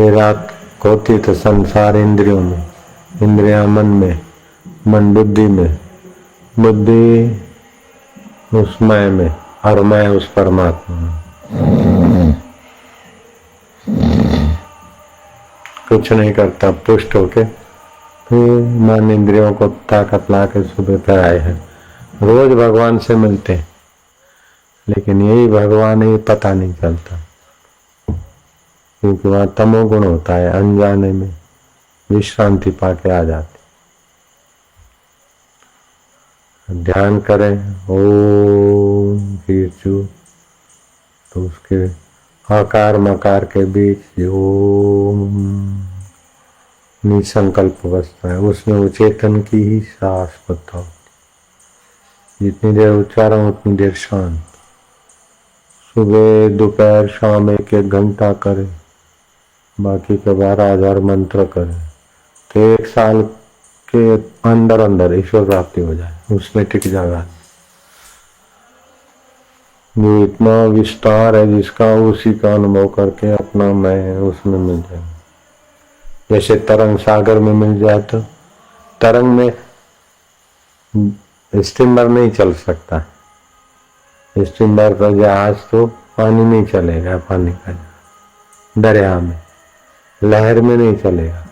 ये रात होती तो संसार इंद्रियों में, इंद्रिया मन में, मन बुद्धि में, बुद्धि उस मैं में और मैं उस परमात्मा में। कुछ नहीं करता, पुष्ट होके फिर मन इंद्रियों को ताकत ला के सुबह पर आए हैं। रोज भगवान से मिलते हैं, लेकिन यही भगवान है ये पता नहीं चलता, क्योंकि वहां तमोगुण होता है। अनजाने में विश्रांति पाके आ जाते। ध्यान करें ओम कीर्चु, तो उसके आकार मकार के बीच ओम निसंकल्प अवस्था है, उसमें वो चेतन की ही सांस पता होती। जितनी देर उच्चारण उतनी देर शांत। सुबह दोपहर शाम एक एक घंटा करे, बाकी के 12,000 मंत्र करे, तो 1 साल के अंदर अंदर ईश्वर प्राप्ति हो जाए, उसमें टिक जाएगा। जो इतना विस्तार है जिसका, उसी का अनुभव करके अपना मैं उसमें मिल जाए। जैसे तरंग सागर में मिल जाए तो तरंग में स्टीमर नहीं चल सकता, स्टीमर का जहाज तो पानी नहीं चलेगा, पानी का दरिया में लहर में नहीं चलेगा।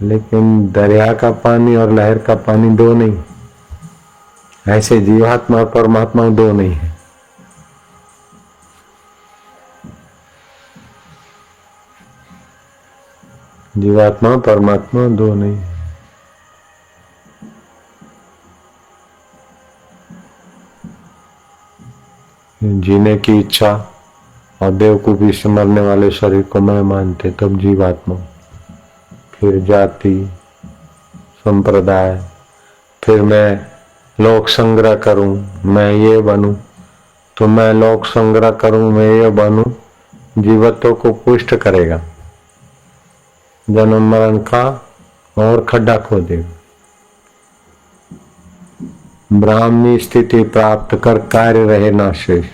लेकिन दरिया का पानी और लहर का पानी दो नहीं, ऐसे जीवात्मा और परमात्मा दो नहीं है। जीवात्मा परमात्मा दो नहीं है। जीने की इच्छा और बेवकूफी से मरने वाले शरीर को मैं मानते, तब जीवात्मा। फिर जाति संप्रदाय, फिर मैं लोक संग्रह करूं, मैं ये बनूं, तो मैं लोक संग्रह करूं, मैं ये बनूं, जीवत्व को पुष्ट करेगा, जन्म मरण का और खड्डा खोदेगा। ब्राह्मी स्थिति प्राप्त कर कार्य रहे ना शेष,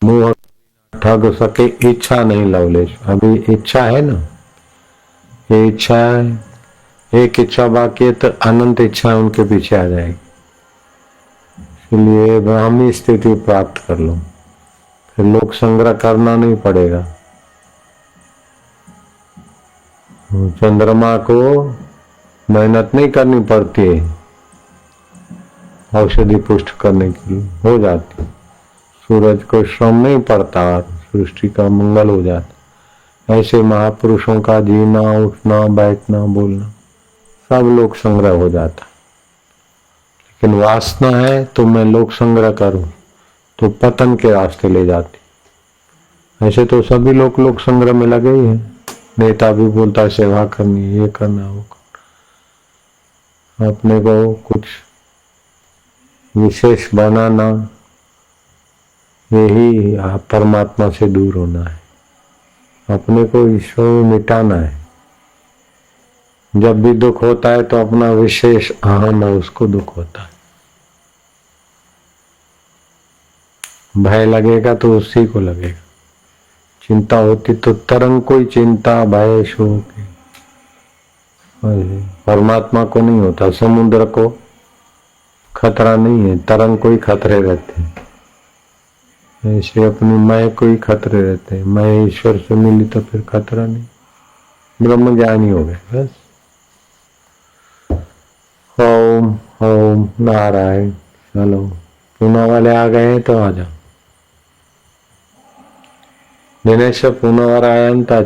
मुंह ठग सके इच्छा नहीं लवलेश। अभी इच्छा है ना, ये इच्छा है, एक इच्छा बाकी है तो अनंत इच्छा उनके पीछे आ जाएगी। इसलिए ब्राह्मी स्थिति प्राप्त कर लो, फिर लोक संग्रह करना नहीं पड़ेगा। चंद्रमा को मेहनत नहीं करनी पड़ती है, औषधि पुष्ट करने के लिए हो जाती। सूरज को श्रम नहीं पड़ता, सृष्टि का मंगल हो जाता। ऐसे महापुरुषों का जीना उठना बैठना बोलना सब लोक संग्रह हो जाता। लेकिन वासना है तो मैं लोक संग्रह करूं तो पतन के रास्ते ले जाती। ऐसे तो सभी लोग लोक संग्रह में लगे ही हैं। नेता भी बोलता है सेवा करनी, ये करना वो करना। अपने को कुछ विशेष बनाना, यही परमात्मा से दूर होना है। अपने को ईश्वर में मिटाना है। जब भी दुख होता है तो अपना विशेष अहम है, उसको दुख होता है। भय लगेगा तो उसी को लगेगा। चिंता होती तो तरंग कोई चिंता भय शोक, परमात्मा को नहीं होता। समुद्र को खतरा नहीं है, तरंग को ही खतरे रहते हैं। ऐसे अपनी मैं को ही खतरे रहते हैं। मैं ईश्वर से मिली तो फिर खतरा नहीं, ब्रह्म ज्ञानी हो गए बस। ओम ओम नारायण। चलो पुणे वाले आ गए हैं तो आ जाओ। दिनेश पुणे वाला आया था।